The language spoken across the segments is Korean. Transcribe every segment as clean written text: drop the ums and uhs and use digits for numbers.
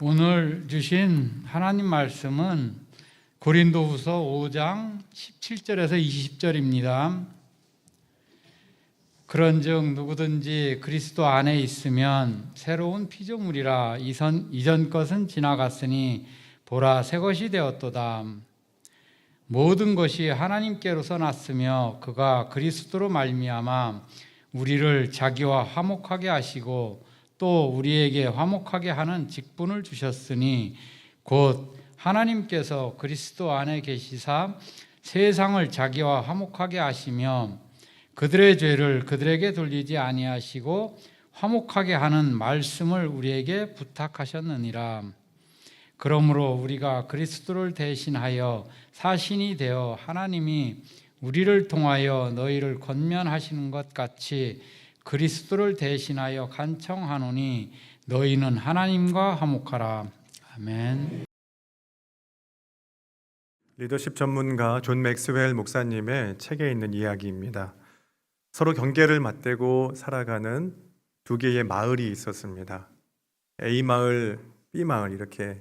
오늘 주신 하나님 말씀은 고린도후서 5장 17절에서 20절입니다. 그런즉 누구든지 그리스도 안에 있으면 새로운 피조물이라 이전 것은 지나갔으니 보라 새 것이 되었도다. 모든 것이 하나님께로서 났으며 그가 그리스도로 말미암아 우리를 자기와 화목하게 하시고 또 우리에게 화목하게 하는 직분을 주셨으니 곧 하나님께서 그리스도 안에 계시사 세상을 자기와 화목하게 하시며 그들의 죄를 그들에게 돌리지 아니하시고 화목하게 하는 말씀을 우리에게 부탁하셨느니라. 그러므로 우리가 그리스도를 대신하여 사신이 되어 하나님이 우리를 통하여 너희를 권면하시는 것 같이 그리스도를 대신하여 간청하노니 너희는 하나님과 화목하라. 아멘. 리더십 전문가 존 맥스웰 목사님의 책에 있는 이야기입니다. 서로 경계를 맞대고 살아가는 두 개의 마을이 있었습니다. A 마을, B 마을 이렇게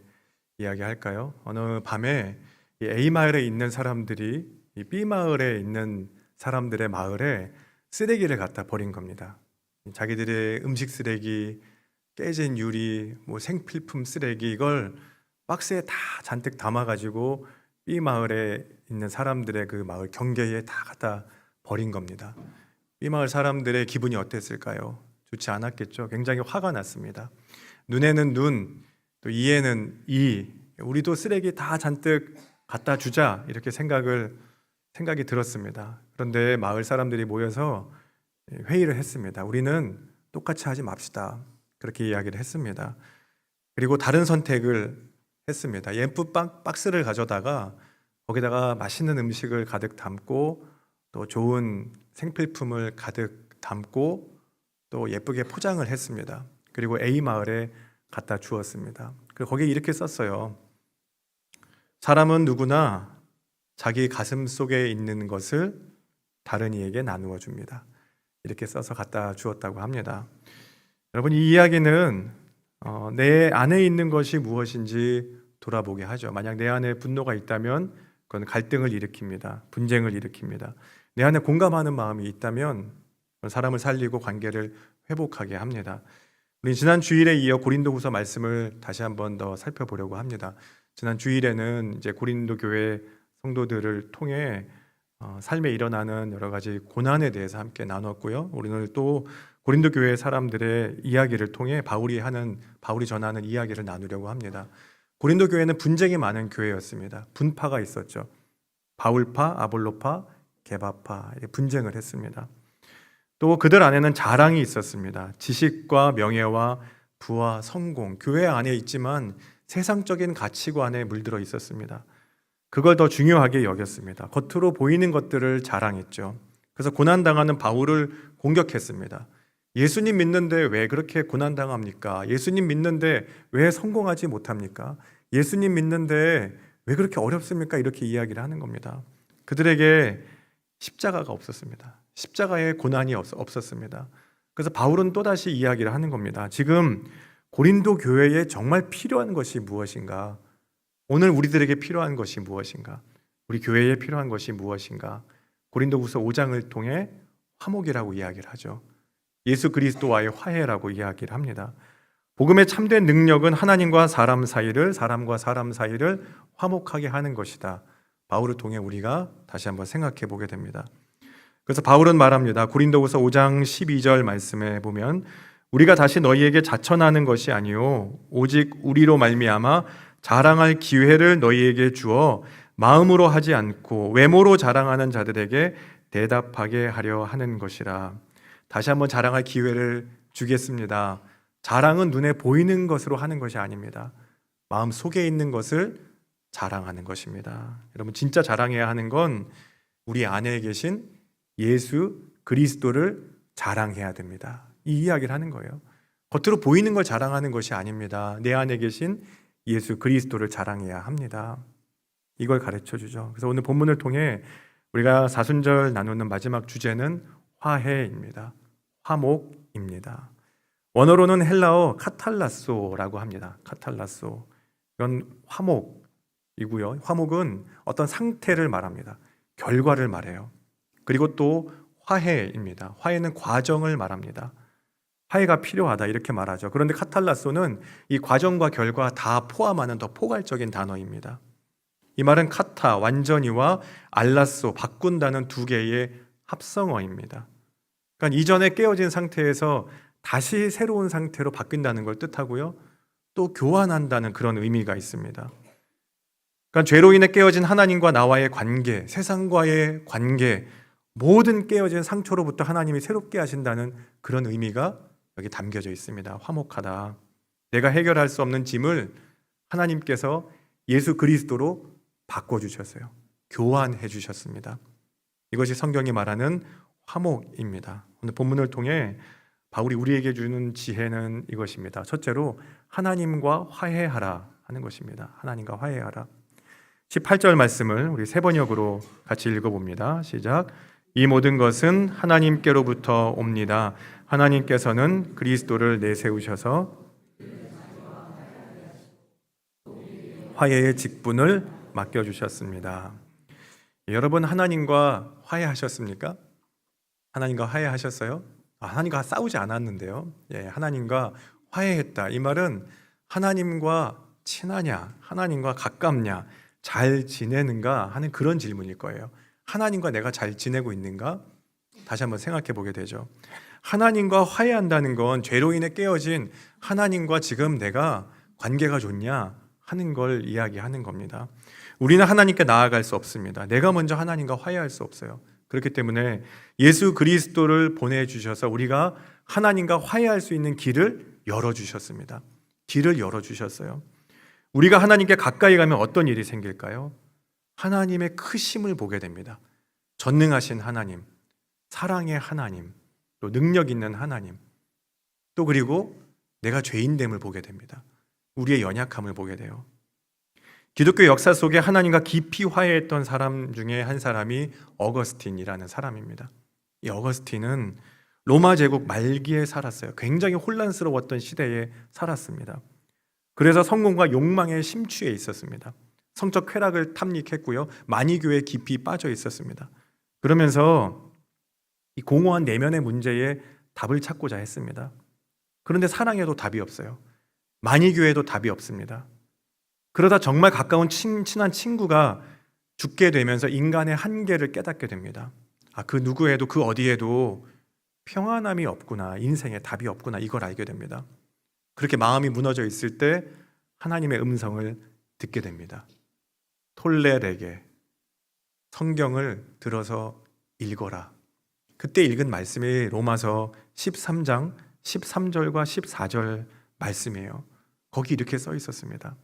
이야기할까요? 어느 밤에 이 A 마을에 있는 사람들이 이 B 마을에 있는 사람들의 마을에 쓰레기를 갖다 버린 겁니다. 자기들의 음식 쓰레기, 깨진 유리, 생필품 쓰레기 이걸 박스에 다 잔뜩 담아가지고 B 마을에 있는 사람들의 그 마을 경계에 다 갖다 버린 겁니다. B 마을 사람들의 기분이 어땠을까요? 좋지 않았겠죠. 굉장히 화가 났습니다. 눈에는 눈, 또 이에는 이, 우리도 쓰레기 다 잔뜩 갖다 주자 이렇게 생각이 들었습니다. 그런데 마을 사람들이 모여서 회의를 했습니다. 우리는 똑같이 하지 맙시다. 그렇게 이야기를 했습니다. 그리고 다른 선택을 했습니다. 예쁜 박스를 가져다가 거기다가 맛있는 음식을 가득 담고 또 좋은 생필품을 가득 담고 또 예쁘게 포장을 했습니다. 그리고 A 마을에 갖다 주었습니다. 그리고 거기에 이렇게 썼어요. 사람은 누구나 자기 가슴 속에 있는 것을 다른 이에게 나누어 줍니다. 이렇게 써서 갖다 주었다고 합니다. 여러분, 이 이야기는 내 안에 있는 것이 무엇인지 돌아보게 하죠. 만약 내 안에 분노가 있다면 그건 갈등을 일으킵니다. 분쟁을 일으킵니다. 내 안에 공감하는 마음이 있다면 사람을 살리고 관계를 회복하게 합니다. 우리 지난 주일에 이어 고린도후서 말씀을 다시 한번 더 살펴보려고 합니다. 지난 주일에는 이제 고린도 교회 성도들을 통해 삶에 일어나는 여러 가지 고난에 대해서 함께 나눴고요. 우리는 또 고린도 교회 사람들의 이야기를 통해 바울이 전하는 이야기를 나누려고 합니다. 고린도 교회는 분쟁이 많은 교회였습니다. 분파가 있었죠. 바울파, 아볼로파, 게바파 이렇게 분쟁을 했습니다. 또 그들 안에는 자랑이 있었습니다. 지식과 명예와 부와 성공, 교회 안에 있지만 세상적인 가치관에 물들어 있었습니다. 그걸 더 중요하게 여겼습니다. 겉으로 보이는 것들을 자랑했죠. 그래서 고난당하는 바울을 공격했습니다. 예수님 믿는데 왜 그렇게 고난당합니까? 예수님 믿는데 왜 성공하지 못합니까? 예수님 믿는데 왜 그렇게 어렵습니까? 이렇게 이야기를 하는 겁니다. 그들에게 십자가가 없었습니다. 십자가에 고난이 없었습니다. 그래서 바울은 또다시 이야기를 하는 겁니다. 지금 고린도 교회에 정말 필요한 것이 무엇인가? 오늘 우리들에게 필요한 것이 무엇인가? 우리 교회에 필요한 것이 무엇인가? 고린도후서 5장을 통해 화목이라고 이야기를 하죠. 예수 그리스도와의 화해라고 이야기를 합니다. 복음의 참된 능력은 하나님과 사람 사이를, 사람과 사람 사이를 화목하게 하는 것이다. 바울을 통해 우리가 다시 한번 생각해 보게 됩니다. 그래서 바울은 말합니다. 고린도후서 5장 12절 말씀에 보면 우리가 다시 너희에게 자천하는 것이 아니요 오직 우리로 말미암아 자랑할 기회를 너희에게 주어 마음으로 하지 않고 외모로 자랑하는 자들에게 대답하게 하려 하는 것이라. 다시 한번 자랑할 기회를 주겠습니다. 자랑은 눈에 보이는 것으로 하는 것이 아닙니다. 마음 속에 있는 것을 자랑하는 것입니다. 여러분, 진짜 자랑해야 하는 건 우리 안에 계신 예수 그리스도를 자랑해야 됩니다. 이 이야기를 하는 거예요. 겉으로 보이는 걸 자랑하는 것이 아닙니다. 내 안에 계신 예수 그리스도를 자랑해야 합니다. 이걸 가르쳐 주죠. 그래서 오늘 본문을 통해 우리가 사순절 나누는 마지막 주제는 화해입니다. 화목입니다. 원어로는 헬라어 카탈라소라고 합니다. 카탈라소. 이건 화목이고요. 화목은 어떤 상태를 말합니다. 결과를 말해요. 그리고 또 화해입니다. 화해는 과정을 말합니다. 화해가 필요하다 이렇게 말하죠. 그런데 카탈라소는 이 과정과 결과 다 포함하는 더 포괄적인 단어입니다. 이 말은 카타, 완전히와 알라소, 바꾼다는 두 개의 합성어입니다. 그러니까 이전에 깨어진 상태에서 다시 새로운 상태로 바뀐다는 걸 뜻하고요. 또 교환한다는 그런 의미가 있습니다. 그러니까 죄로 인해 깨어진 하나님과 나와의 관계, 세상과의 관계, 모든 깨어진 상처로부터 하나님이 새롭게 하신다는 그런 의미가 여기 담겨져 있습니다. 화목하다. 내가 해결할 수 없는 짐을 하나님께서 예수 그리스도로 바꿔주셨어요. 교환해 주셨습니다. 이것이 성경이 말하는 화목입니다. 오늘 본문을 통해 바울이 우리에게 주는 지혜는 이것입니다. 첫째로 하나님과 화해하라 하는 것입니다. 하나님과 화해하라. 18절 말씀을 우리 세 번역으로 같이 읽어봅니다. 시작. 이 모든 것은 하나님께로부터 옵니다. 하나님께서는 그리스도를 내세우셔서 화해의 직분을 맡겨주셨습니다. 여러분, 하나님과 화해하셨습니까? 하나님과 화해하셨어요? 하나님과 싸우지 않았는데요. 하나님과 화해했다. 이 말은 하나님과 친하냐, 하나님과 가깝냐, 잘 지내는가 하는 그런 질문일 거예요. 하나님과 내가 잘 지내고 있는가? 다시 한번 생각해 보게 되죠. 하나님과 화해한다는 건 죄로 인해 깨어진 하나님과 지금 내가 관계가 좋냐 하는 걸 이야기하는 겁니다. 우리는 하나님께 나아갈 수 없습니다. 내가 먼저 하나님과 화해할 수 없어요. 그렇기 때문에 예수 그리스도를 보내주셔서 우리가 하나님과 화해할 수 있는 길을 열어주셨습니다. 길을 열어주셨어요. 우리가 하나님께 가까이 가면 어떤 일이 생길까요? 하나님의 크심을 보게 됩니다. 전능하신 하나님, 사랑의 하나님, 또 능력 있는 하나님, 또 그리고 내가 죄인됨을 보게 됩니다. 우리의 연약함을 보게 돼요. 기독교 역사 속에 하나님과 깊이 화해했던 사람 중에 한 사람이 어거스틴이라는 사람입니다. 이 어거스틴은 로마 제국 말기에 살았어요. 굉장히 혼란스러웠던 시대에 살았습니다. 그래서 성공과 욕망에 심취해 있었습니다. 성적 쾌락을 탐닉했고요. 만이교에 깊이 빠져 있었습니다. 그러면서 이 공허한 내면의 문제에 답을 찾고자 했습니다. 그런데 사랑에도 답이 없어요. 만이교에도 답이 없습니다. 그러다 정말 가까운 친한 친구가 죽게 되면서 인간의 한계를 깨닫게 됩니다. 그 누구에도 그 어디에도 평안함이 없구나, 인생에 답이 없구나, 이걸 알게 됩니다. 그렇게 마음이 무너져 있을 때 하나님의 음성을 듣게 됩니다. 톨레에게 성경을 들어서 읽어라. 그때 읽은 말씀이 로마서 13장 13절과 14절 말씀이에요. 거기 이렇게 써 있었습니다.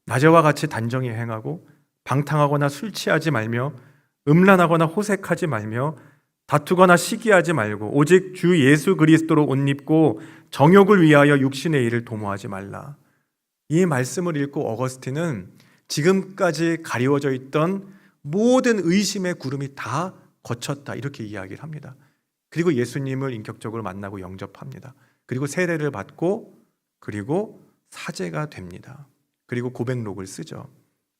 낮에와 같이 단정히 행하고 방탕하거나 술 취하지 말며 음란하거나 호색하지 말며 다투거나 시기하지 말고 오직 주 예수 그리스도로 옷 입고 정욕을 위하여 육신의 일을 도모하지 말라. 이 말씀을 읽고 어거스틴은 지금까지 가리워져 있던 모든 의심의 구름이 다 거쳤다, 이렇게 이야기를 합니다. 그리고 예수님을 인격적으로 만나고 영접합니다. 그리고 세례를 받고 그리고 사제가 됩니다. 그리고 고백록을 쓰죠.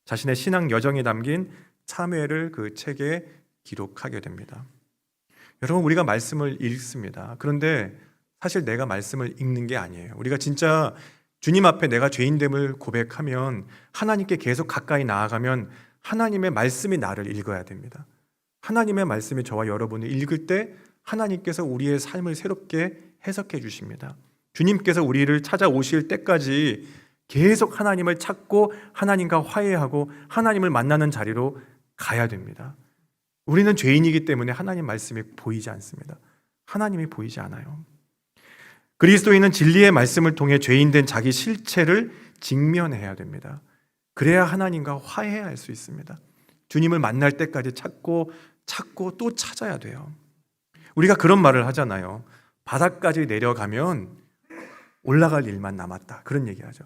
자신의 신앙 여정이 담긴 참회를 그 책에 기록하게 됩니다. 여러분, 우리가 말씀을 읽습니다. 그런데 사실 내가 말씀을 읽는 게 아니에요. 우리가 진짜 주님 앞에 내가 죄인됨을 고백하면, 하나님께 계속 가까이 나아가면 하나님의 말씀이 나를 읽어야 됩니다. 하나님의 말씀이 저와 여러분을 읽을 때 하나님께서 우리의 삶을 새롭게 해석해 주십니다. 주님께서 우리를 찾아오실 때까지 계속 하나님을 찾고 하나님과 화해하고 하나님을 만나는 자리로 가야 됩니다. 우리는 죄인이기 때문에 하나님 말씀이 보이지 않습니다. 하나님이 보이지 않아요. 그리스도인은 진리의 말씀을 통해 죄인된 자기 실체를 직면해야 됩니다. 그래야 하나님과 화해할 수 있습니다. 주님을 만날 때까지 찾고 또 찾아야 돼요. 우리가 그런 말을 하잖아요. 바닥까지 내려가면 올라갈 일만 남았다, 그런 얘기하죠.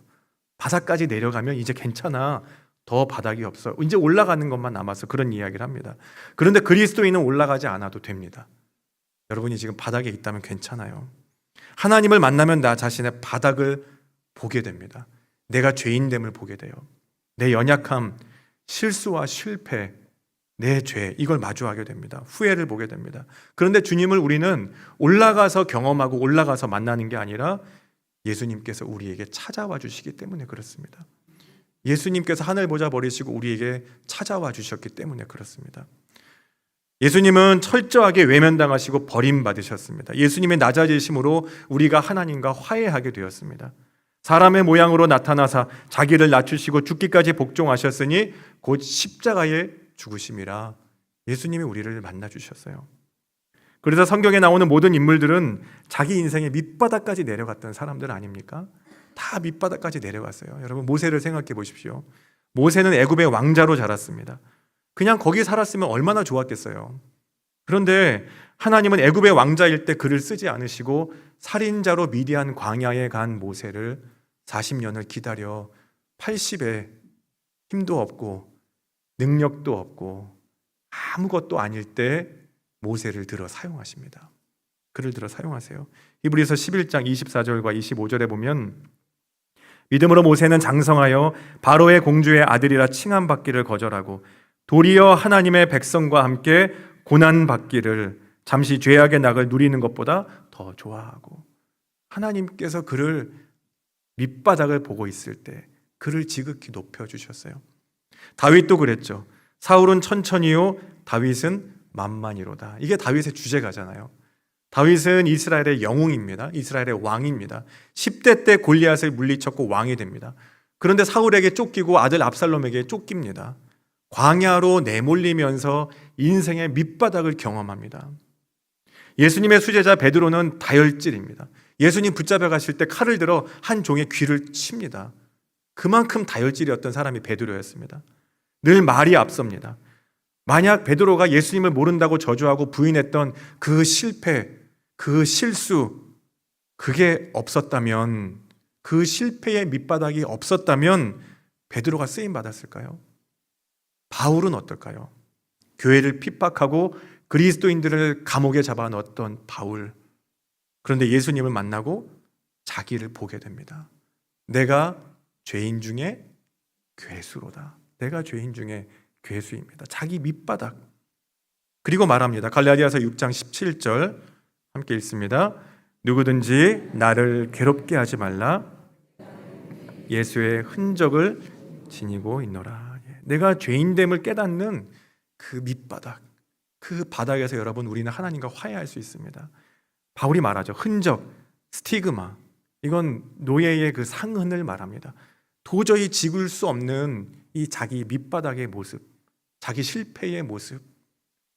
바닥까지 내려가면 이제 괜찮아, 더 바닥이 없어, 이제 올라가는 것만 남았어, 그런 이야기를 합니다. 그런데 그리스도인은 올라가지 않아도 됩니다. 여러분이 지금 바닥에 있다면 괜찮아요. 하나님을 만나면 나 자신의 바닥을 보게 됩니다. 내가 죄인됨을 보게 돼요. 내 연약함, 실수와 실패, 내 죄, 이걸 마주하게 됩니다. 후회를 보게 됩니다. 그런데 주님을 우리는 올라가서 경험하고 올라가서 만나는 게 아니라 예수님께서 우리에게 찾아와 주시기 때문에 그렇습니다. 예수님께서 하늘 보좌 버리시고 우리에게 찾아와 주셨기 때문에 그렇습니다. 예수님은 철저하게 외면당하시고 버림받으셨습니다. 예수님의 낮아지심으로 우리가 하나님과 화해하게 되었습니다. 사람의 모양으로 나타나사 자기를 낮추시고 죽기까지 복종하셨으니 곧 십자가에 죽으심이라. 예수님이 우리를 만나 주셨어요. 그래서 성경에 나오는 모든 인물들은 자기 인생의 밑바닥까지 내려갔던 사람들 아닙니까? 다 밑바닥까지 내려갔어요. 여러분, 모세를 생각해 보십시오. 모세는 애굽의 왕자로 자랐습니다. 그냥 거기 살았으면 얼마나 좋았겠어요. 그런데 하나님은 애굽의 왕자일 때 그를 쓰지 않으시고 살인자로 미디안 광야에 간 모세를 40년을 기다려 80에 힘도 없고 능력도 없고 아무것도 아닐 때 모세를 들어 사용하십니다. 그를 들어 사용하세요. 히브리서 11장 24절과 25절에 보면 믿음으로 모세는 장성하여 바로의 공주의 아들이라 칭함받기를 거절하고 도리어 하나님의 백성과 함께 고난받기를 잠시 죄악의 낙을 누리는 것보다 더 좋아하고, 하나님께서 그를 밑바닥을 보고 있을 때 그를 지극히 높여주셨어요. 다윗도 그랬죠. 사울은 천천히요 다윗은 만만히로다. 이게 다윗의 주제가잖아요. 다윗은 이스라엘의 영웅입니다. 이스라엘의 왕입니다. 10대 때 골리앗을 물리쳤고 왕이 됩니다. 그런데 사울에게 쫓기고 아들 압살롬에게 쫓깁니다. 광야로 내몰리면서 인생의 밑바닥을 경험합니다. 예수님의 수제자 베드로는 다혈질입니다. 예수님 붙잡아 가실 때 칼을 들어 한 종의 귀를 칩니다. 그만큼 다혈질이었던 사람이 베드로였습니다. 늘 말이 앞섭니다. 만약 베드로가 예수님을 모른다고 저주하고 부인했던 그 실패, 그 실수, 그게 없었다면, 그 실패의 밑바닥이 없었다면 베드로가 쓰임 받았을까요? 바울은 어떨까요? 교회를 핍박하고 그리스도인들을 감옥에 잡아넣었던 바울. 그런데 예수님을 만나고 자기를 보게 됩니다. 내가 죄인 중에 괴수로다. 내가 죄인 중에 괴수입니다. 자기 밑바닥. 그리고 말합니다. 갈라디아서 6장 17절 함께 읽습니다. 누구든지 나를 괴롭게 하지 말라. 예수의 흔적을 지니고 있노라. 내가 죄인됨을 깨닫는 그 밑바닥, 그 바닥에서 여러분 우리는 하나님과 화해할 수 있습니다. 바울이 말하죠. 흔적, 스티그마. 이건 노예의 그 상흔을 말합니다. 도저히 지울 수 없는 이 자기 밑바닥의 모습, 자기 실패의 모습,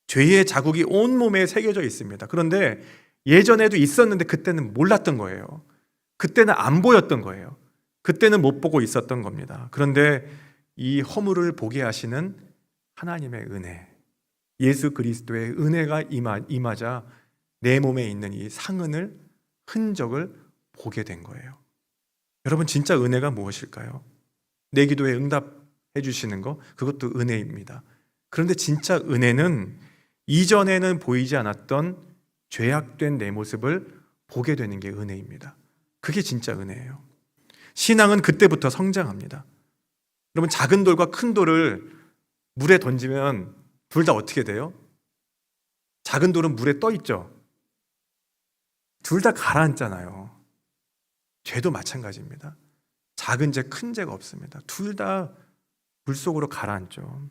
죄의 자국이 온몸에 새겨져 있습니다. 그런데 예전에도 있었는데 그때는 몰랐던 거예요. 그때는 안 보였던 거예요. 그때는 못 보고 있었던 겁니다. 그런데 이 허물을 보게 하시는 하나님의 은혜, 예수 그리스도의 은혜가 임하자 내 몸에 있는 이 상흔을, 흔적을 보게 된 거예요. 여러분, 진짜 은혜가 무엇일까요? 내 기도에 응답해 주시는 거, 그것도 은혜입니다. 그런데 진짜 은혜는 이전에는 보이지 않았던 죄악된 내 모습을 보게 되는 게 은혜입니다. 그게 진짜 은혜예요. 신앙은 그때부터 성장합니다. 여러분, 작은 돌과 큰 돌을 물에 던지면 둘 다 어떻게 돼요? 작은 돌은 물에 떠 있죠. 둘 다 가라앉잖아요. 죄도 마찬가지입니다. 작은 죄, 큰 죄가 없습니다. 둘 다 물속으로 가라앉죠.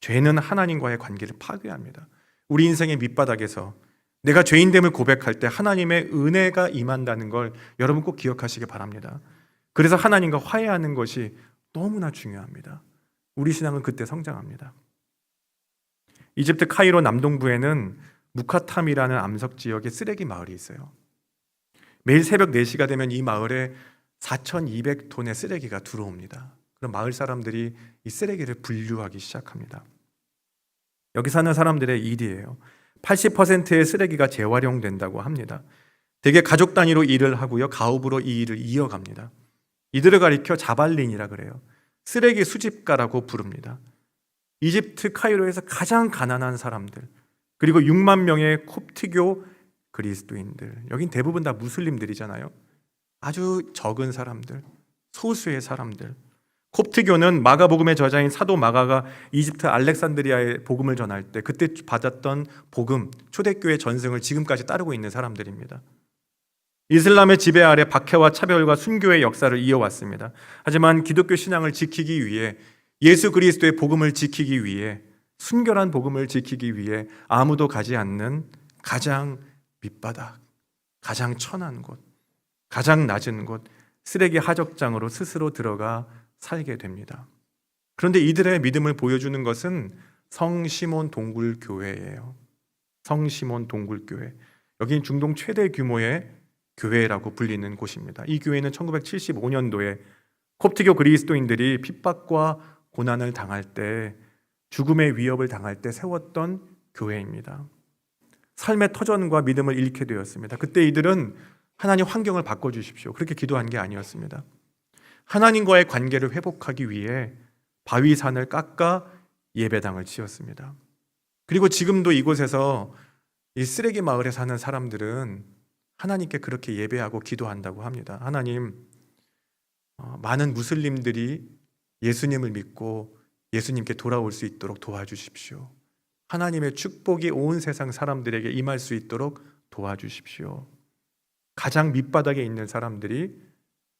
죄는 하나님과의 관계를 파괴합니다. 우리 인생의 밑바닥에서 내가 죄인됨을 고백할 때 하나님의 은혜가 임한다는 걸 여러분 꼭 기억하시기 바랍니다. 그래서 하나님과 화해하는 것이 너무나 중요합니다. 우리 신앙은 그때 성장합니다. 이집트 카이로 남동부에는 무카탐이라는 암석 지역의 쓰레기 마을이 있어요. 매일 새벽 4시가 되면 이 마을에 4,200톤의 쓰레기가 들어옵니다. 그럼 마을 사람들이 이 쓰레기를 분류하기 시작합니다. 여기 사는 사람들의 일이에요. 80%의 쓰레기가 재활용된다고 합니다. 대개 가족 단위로 일을 하고요, 가업으로 이 일을 이어갑니다. 이들을 가리켜 자발린이라 그래요. 쓰레기 수집가라고 부릅니다. 이집트 카이로에서 가장 가난한 사람들, 그리고 6만 명의 콥트교 그리스도인들. 여긴 대부분 다 무슬림들이잖아요. 아주 적은 사람들, 소수의 사람들. 콥트교는 마가복음의 저자인 사도 마가가 이집트 알렉산드리아에 복음을 전할 때 그때 받았던 복음, 초대교회 전승을 지금까지 따르고 있는 사람들입니다. 이슬람의 지배 아래 박해와 차별과 순교의 역사를 이어왔습니다. 하지만 기독교 신앙을 지키기 위해, 예수 그리스도의 복음을 지키기 위해, 순결한 복음을 지키기 위해 아무도 가지 않는 가장 밑바닥, 가장 천한 곳, 가장 낮은 곳, 쓰레기 하적장으로 스스로 들어가 살게 됩니다. 그런데 이들의 믿음을 보여주는 것은 성시몬 동굴교회예요. 성시몬 동굴교회. 여긴 중동 최대 규모의 교회라고 불리는 곳입니다. 이 교회는 1975년도에 콥트교 그리스도인들이 핍박과 고난을 당할 때, 죽음의 위협을 당할 때 세웠던 교회입니다. 삶의 터전과 믿음을 잃게 되었습니다. 그때 이들은 하나님 환경을 바꿔주십시오, 그렇게 기도한 게 아니었습니다. 하나님과의 관계를 회복하기 위해 바위산을 깎아 예배당을 지었습니다. 그리고 지금도 이곳에서, 이 쓰레기 마을에 사는 사람들은 하나님께 그렇게 예배하고 기도한다고 합니다. 하나님, 많은 무슬림들이 예수님을 믿고 예수님께 돌아올 수 있도록 도와주십시오. 하나님의 축복이 온 세상 사람들에게 임할 수 있도록 도와주십시오. 가장 밑바닥에 있는 사람들이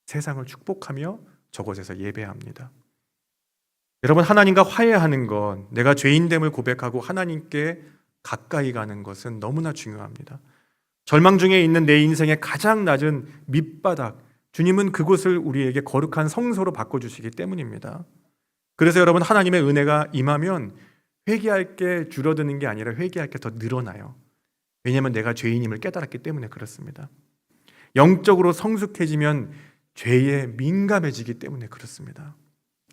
세상을 축복하며 저곳에서 예배합니다. 여러분, 하나님과 화해하는 것, 내가 죄인됨을 고백하고 하나님께 가까이 가는 것은 너무나 중요합니다. 절망 중에 있는 내 인생의 가장 낮은 밑바닥, 주님은 그곳을 우리에게 거룩한 성소로 바꿔주시기 때문입니다. 그래서 여러분, 하나님의 은혜가 임하면 회개할 게 줄어드는 게 아니라 회개할 게 더 늘어나요. 왜냐하면 내가 죄인임을 깨달았기 때문에 그렇습니다. 영적으로 성숙해지면 죄에 민감해지기 때문에 그렇습니다.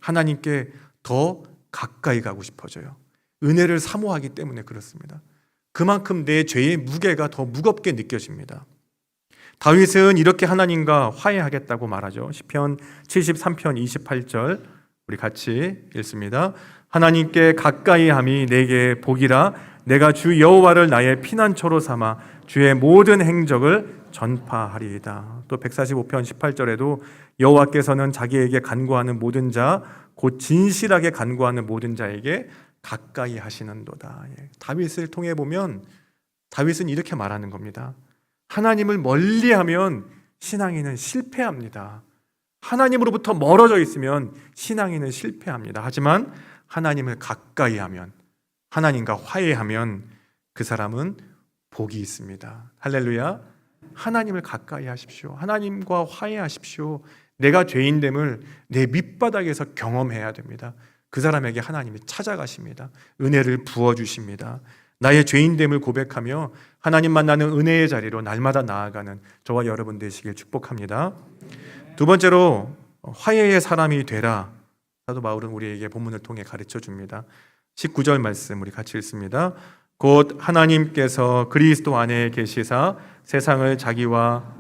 하나님께 더 가까이 가고 싶어져요. 은혜를 사모하기 때문에 그렇습니다. 그만큼 내 죄의 무게가 더 무겁게 느껴집니다. 다윗은 이렇게 하나님과 화해하겠다고 말하죠. 시편 73편 28절 우리 같이 읽습니다. 하나님께 가까이함이 내게 복이라. 내가 주 여호와를 나의 피난처로 삼아 주의 모든 행적을 전파하리이다. 또 145편 18절에도 여호와께서는 자기에게 간구하는 모든 자, 곧 진실하게 간구하는 모든 자에게 가까이 하시는도다. 다윗을 통해 보면 다윗은 이렇게 말하는 겁니다. 하나님을 멀리하면 신앙인은 실패합니다. 하나님으로부터 멀어져 있으면 신앙인은 실패합니다. 하지만 하나님을 가까이 하면, 하나님과 화해하면 그 사람은 복이 있습니다. 할렐루야. 하나님을 가까이 하십시오. 하나님과 화해하십시오. 내가 죄인됨을 내 밑바닥에서 경험해야 됩니다. 그 사람에게 하나님이 찾아가십니다. 은혜를 부어주십니다. 나의 죄인됨을 고백하며 하나님 만나는 은혜의 자리로 날마다 나아가는 저와 여러분 되시길 축복합니다. 두 번째로 화해의 사람이 되라. 사도 바울은 우리에게 본문을 통해 가르쳐 줍니다. 19절 말씀 우리 같이 읽습니다. 곧 하나님께서 그리스도 안에 계시사 세상을 자기와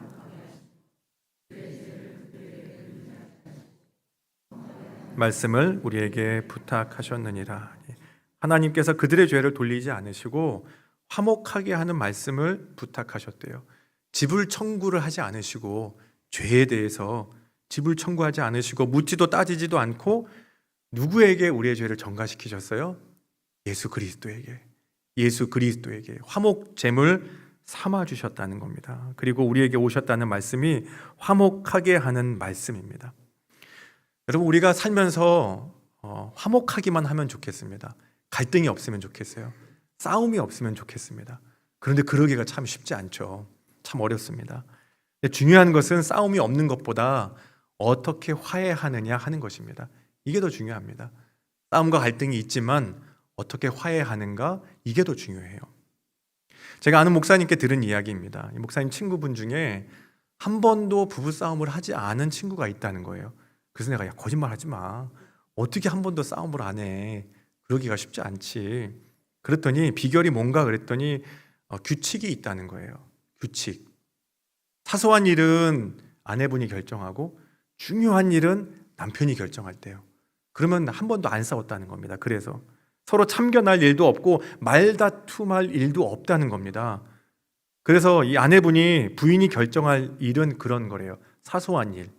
말씀을 우리에게 부탁하셨느니라. 하나님께서 그들의 죄를 돌리지 않으시고 화목하게 하는 말씀을 부탁하셨대요. 지불 청구를 하지 않으시고, 죄에 대해서 지불 청구하지 않으시고 묻지도 따지지도 않고 누구에게 우리의 죄를 전가시키셨어요? 예수 그리스도에게. 예수 그리스도에게 화목 제물 삼아 주셨다는 겁니다. 그리고 우리에게 오셨다는 말씀이 화목하게 하는 말씀입니다. 여러분, 우리가 살면서 화목하기만 하면 좋겠습니다. 갈등이 없으면 좋겠어요. 싸움이 없으면 좋겠습니다. 그런데 그러기가 참 쉽지 않죠. 참 어렵습니다. 중요한 것은 싸움이 없는 것보다 어떻게 화해하느냐 하는 것입니다. 이게 더 중요합니다. 싸움과 갈등이 있지만 어떻게 화해하는가, 이게 더 중요해요. 제가 아는 목사님께 들은 이야기입니다. 이 목사님 친구분 중에 한 번도 부부싸움을 하지 않은 친구가 있다는 거예요. 그래서 내가, 야, 거짓말 하지 마. 어떻게 한 번도 싸움을 안 해. 그러기가 쉽지 않지. 그랬더니 비결이 뭔가 그랬더니 규칙이 있다는 거예요. 규칙. 사소한 일은 아내분이 결정하고 중요한 일은 남편이 결정할 때요. 그러면 한 번도 안 싸웠다는 겁니다. 그래서 서로 참견할 일도 없고 말다툼할 일도 없다는 겁니다. 그래서 이 아내분이 부인이 결정할 일은 그런 거래요. 사소한 일.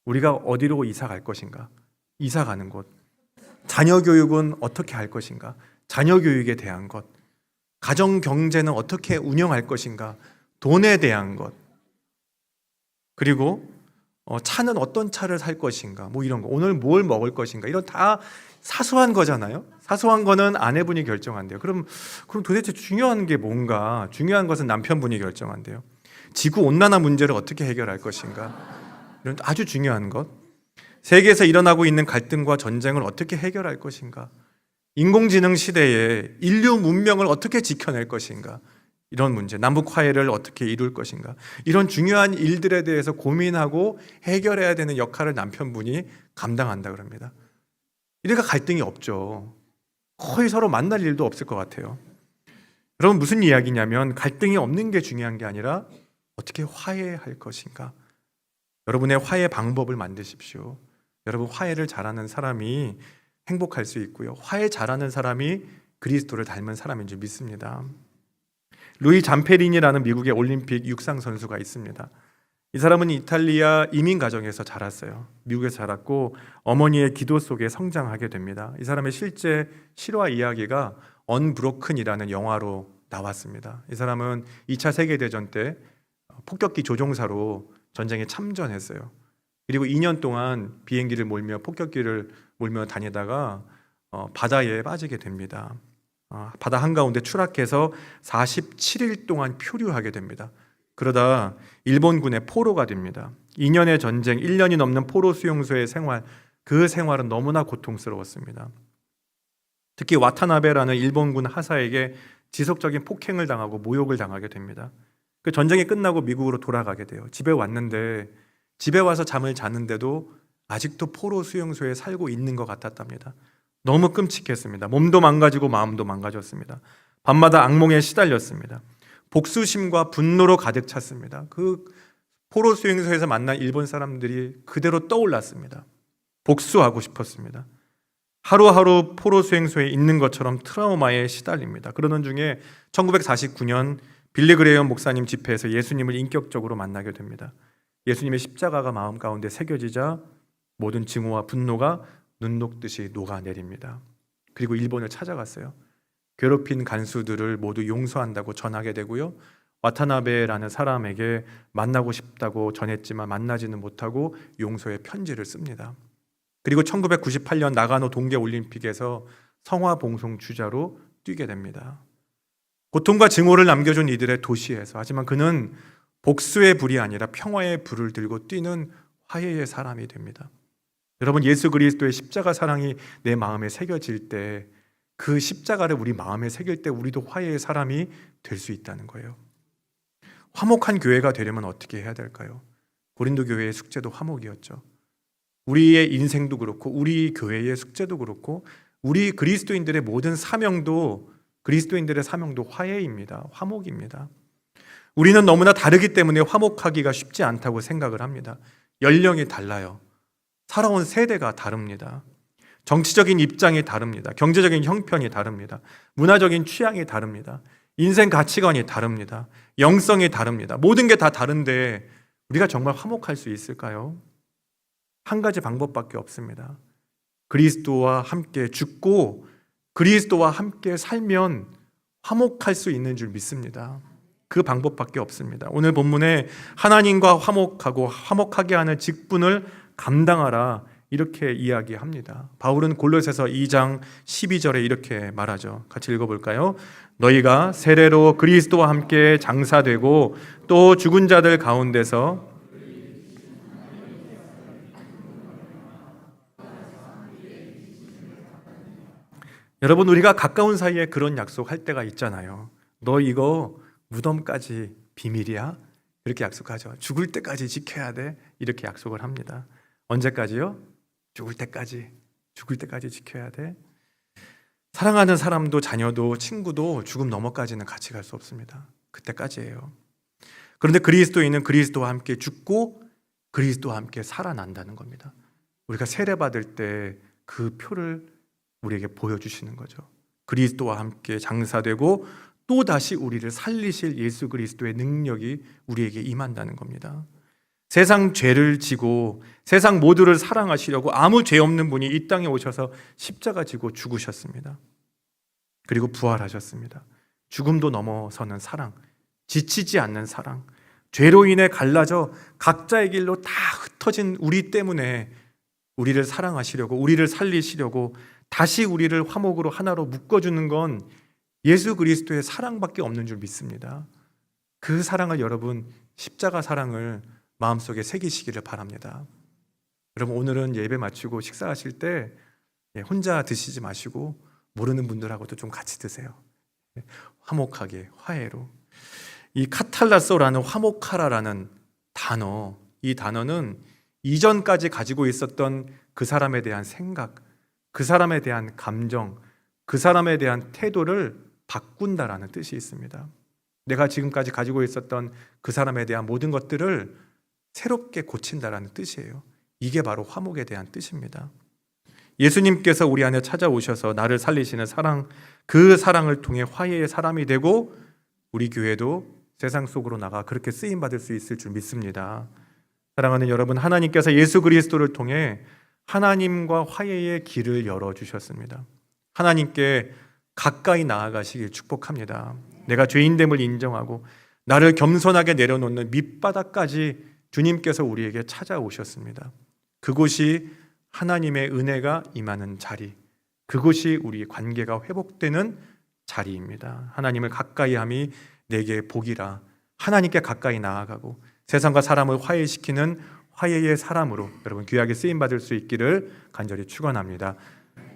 우리가 어디로 이사 갈 것인가? 이사 가는 곳. 자녀 교육은 어떻게 할 것인가? 자녀 교육에 대한 것. 가정 경제는 어떻게 운영할 것인가? 돈에 대한 것. 그리고 차는 어떤 차를 살 것인가? 뭐 이런 거. 오늘 뭘 먹을 것인가? 이런 다 사소한 거잖아요. 사소한 거는 아내분이 결정한대요. 그럼 도대체 중요한 게 뭔가? 중요한 것은 남편분이 결정한대요. 지구 온난화 문제를 어떻게 해결할 것인가? 이런 아주 중요한 것. 세계에서 일어나고 있는 갈등과 전쟁을 어떻게 해결할 것인가? 인공지능 시대에 인류 문명을 어떻게 지켜낼 것인가? 이런 문제, 남북 화해를 어떻게 이룰 것인가? 이런 중요한 일들에 대해서 고민하고 해결해야 되는 역할을 남편분이 감당한다 그럽니다. 이래가 갈등이 없죠. 거의 서로 만날 일도 없을 것 같아요. 여러분, 무슨 이야기냐면 갈등이 없는 게 중요한 게 아니라 어떻게 화해할 것인가? 여러분의 화해 방법을 만드십시오. 여러분, 화해를 잘하는 사람이 행복할 수 있고요. 화해 잘하는 사람이 그리스도를 닮은 사람인 줄 믿습니다. 루이 잠페린이라는 미국의 올림픽 육상 선수가 있습니다. 이 사람은 이탈리아 이민 가정에서 자랐어요. 미국에서 자랐고 어머니의 기도 속에 성장하게 됩니다. 이 사람의 실제 실화 이야기가 언브로큰이라는 영화로 나왔습니다. 이 사람은 2차 세계대전 때 폭격기 조종사로 전쟁에 참전했어요. 그리고 2년 동안 비행기를 몰며 폭격기를 몰며 다니다가 바다에 빠지게 됩니다. 바다 한가운데 추락해서 47일 동안 표류하게 됩니다. 그러다 일본군의 포로가 됩니다. 2년의 전쟁, 1년이 넘는 포로 수용소의 생활, 그 생활은 너무나 고통스러웠습니다. 특히 와타나베라는 일본군 하사에게 지속적인 폭행을 당하고 모욕을 당하게 됩니다. 그 전쟁이 끝나고 미국으로 돌아가게 돼요. 집에 왔는데 집에 와서 잠을 잤는데도 아직도 포로 수용소에 살고 있는 것 같았답니다. 너무 끔찍했습니다. 몸도 망가지고 마음도 망가졌습니다. 밤마다 악몽에 시달렸습니다. 복수심과 분노로 가득 찼습니다. 그 포로 수용소에서 만난 일본 사람들이 그대로 떠올랐습니다. 복수하고 싶었습니다. 하루하루 포로 수용소에 있는 것처럼 트라우마에 시달립니다. 그러던 중에 1949년 빌리 그레이엄 목사님 집회에서 예수님을 인격적으로 만나게 됩니다. 예수님의 십자가가 마음 가운데 새겨지자 모든 증오와 분노가 눈 녹듯이 녹아내립니다. 그리고 일본을 찾아갔어요. 괴롭힌 간수들을 모두 용서한다고 전하게 되고요. 와타나베라는 사람에게 만나고 싶다고 전했지만 만나지는 못하고 용서의 편지를 씁니다. 그리고 1998년 나가노 동계올림픽에서 성화봉송 주자로 뛰게 됩니다. 고통과 증오를 남겨준 이들의 도시에서, 하지만 그는 복수의 불이 아니라 평화의 불을 들고 뛰는 화해의 사람이 됩니다. 여러분, 예수 그리스도의 십자가 사랑이 내 마음에 새겨질 때, 그 십자가를 우리 마음에 새길 때 우리도 화해의 사람이 될 수 있다는 거예요. 화목한 교회가 되려면 어떻게 해야 될까요? 고린도 교회의 숙제도 화목이었죠. 우리의 인생도 그렇고 우리 교회의 숙제도 그렇고 우리 그리스도인들의 모든 사명도, 그리스도인들의 사명도 화해입니다. 화목입니다. 우리는 너무나 다르기 때문에 화목하기가 쉽지 않다고 생각을 합니다. 연령이 달라요. 살아온 세대가 다릅니다. 정치적인 입장이 다릅니다. 경제적인 형편이 다릅니다. 문화적인 취향이 다릅니다. 인생 가치관이 다릅니다. 영성이 다릅니다. 모든 게 다 다른데 우리가 정말 화목할 수 있을까요? 한 가지 방법밖에 없습니다. 그리스도와 함께 죽고 그리스도와 함께 살면 화목할 수 있는 줄 믿습니다. 그 방법밖에 없습니다. 오늘 본문에 하나님과 화목하고 화목하게 하는 직분을 감당하라, 이렇게 이야기합니다. 바울은 골로새서 2장 12절에 이렇게 말하죠. 같이 읽어볼까요? 너희가 세례로 그리스도와 함께 장사되고 또 죽은 자들 가운데서 여러분, 우리가 가까운 사이에 그런 약속할 때가 있잖아요. 너 이거 무덤까지 비밀이야? 이렇게 약속하죠. 죽을 때까지 지켜야 돼, 이렇게 약속을 합니다. 언제까지요? 죽을 때까지 지켜야 돼. 사랑하는 사람도 자녀도 친구도 죽음 너머까지는 같이 갈 수 없습니다. 그때까지예요. 그런데 그리스도인은 그리스도와 함께 죽고 그리스도와 함께 살아난다는 겁니다. 우리가 세례받을 때 그 표를 우리에게 보여주시는 거죠. 그리스도와 함께 장사되고 또다시 우리를 살리실 예수 그리스도의 능력이 우리에게 임한다는 겁니다. 세상 죄를 지고 세상 모두를 사랑하시려고 아무 죄 없는 분이 이 땅에 오셔서 십자가 지고 죽으셨습니다. 그리고 부활하셨습니다. 죽음도 넘어서는 사랑, 지치지 않는 사랑, 죄로 인해 갈라져 각자의 길로 다 흩어진 우리 때문에 우리를 사랑하시려고, 우리를 살리시려고 다시 우리를 화목으로 하나로 묶어주는 건 예수 그리스도의 사랑밖에 없는 줄 믿습니다. 그 사랑을 여러분, 십자가 사랑을 마음속에 새기시기를 바랍니다. 여러분, 오늘은 예배 마치고 식사하실 때 혼자 드시지 마시고 모르는 분들하고도 좀 같이 드세요. 화목하게, 화해로. 이 카탈라소라는 화목하라라는 단어, 이 단어는 이전까지 가지고 있었던 그 사람에 대한 생각, 그 사람에 대한 감정, 그 사람에 대한 태도를 바꾼다라는 뜻이 있습니다. 내가 지금까지 가지고 있었던 그 사람에 대한 모든 것들을 새롭게 고친다라는 뜻이에요. 이게 바로 화목에 대한 뜻입니다. 예수님께서 우리 안에 찾아오셔서 나를 살리시는 사랑, 그 사랑을 통해 화해의 사람이 되고 우리 교회도 세상 속으로 나가 그렇게 쓰임받을 수 있을 줄 믿습니다. 사랑하는 여러분, 하나님께서 예수 그리스도를 통해 하나님과 화해의 길을 열어주셨습니다. 하나님께 가까이 나아가시길 축복합니다. 내가 죄인됨을 인정하고 나를 겸손하게 내려놓는 밑바닥까지 주님께서 우리에게 찾아오셨습니다. 그곳이 하나님의 은혜가 임하는 자리, 그곳이 우리 관계가 회복되는 자리입니다. 하나님을 가까이함이 내게 복이라. 하나님께 가까이 나아가고 세상과 사람을 화해시키는 화해의 사람으로 여러분 귀하게 쓰임받을 수 있기를 간절히 축원합니다.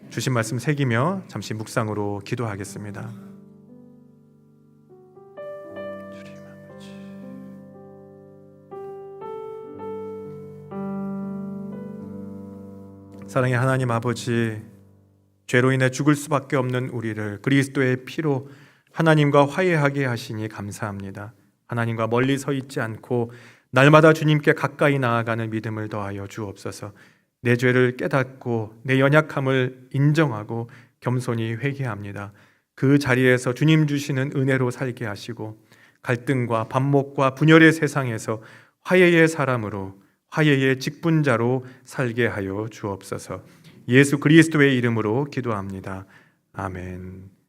주신 말씀 새기며 잠시 묵상으로 기도하겠습니다. 사랑의 하나님 아버지, 죄로 인해 죽을 수밖에 없는 우리를 그리스도의 피로 하나님과 화해하게 하시니 감사합니다. 하나님과 멀리 서 있지 않고 날마다 주님께 가까이 나아가는 믿음을 더하여 주옵소서. 내 죄를 깨닫고 내 연약함을 인정하고 겸손히 회개합니다. 그 자리에서 주님 주시는 은혜로 살게 하시고 갈등과 반목과 분열의 세상에서 화해의 사람으로, 화해의 직분자로 살게 하여 주옵소서. 예수 그리스도의 이름으로 기도합니다. 아멘.